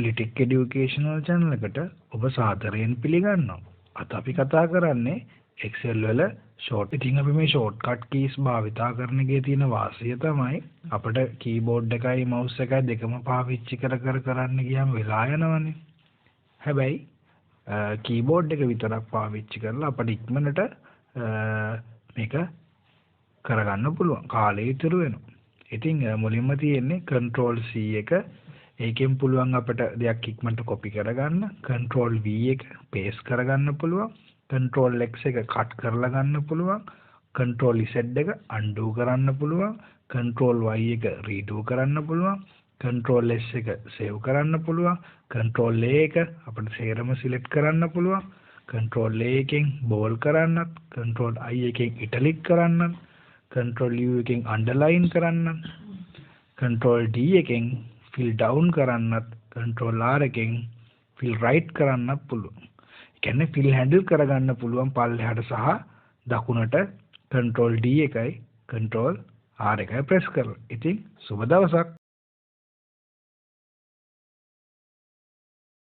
ලිටික් educational channel එකට ඔබ සාදරයෙන් පිළිගන්නවා. අද අපි කතා කරන්නේ Excel වල short. ඉතින් අපි මේ shortcut keys භාවිතා කරන එකේ තියෙන වාසිය තමයි අපිට keyboard එකයි mouse එකයි දෙකම පාවිච්චි කරන්න ගියාම වෙලා යනවනේ. හැබැයි keyboard එක විතරක් පාවිච්චි කරලා අපිට ඉක්මනට මේක කරගන්න පුළුවන්. කාලය ඉතුරු වෙනවා. ඉතින් මුලින්ම තියෙන්නේ control C එක. ඒකෙන් පුළුවන් අපිට දෙයක් ඉක්මනට copy කරගන්න. control V එක paste කරගන්න පුළුවන්. control X එක cut කරලා ගන්න පුළුවන්. control Z එක undo කරන්න පුළුවන්. control Y එක redo කරන්න පුළුවන්. control S එක save කරන්න පුළුවන්. control A එක අපිට සේරම select කරන්න පුළුවන්. control A එකෙන් bold කරන්නත්, control I එකෙන් italic කරන්නත්, control U එකෙන් underline කරන්නත්, control D එකෙන් fill down කරන්නත්, control R එකෙන් fill right කරන්නත් පුළුවන්. ඒ කියන්නේ fill handle කරගන්න පුළුවන් පල්ලෙහාට සහ දකුණට control D එකයි control R එකයි press කරලා. ඉතින් සුබ දවසක්.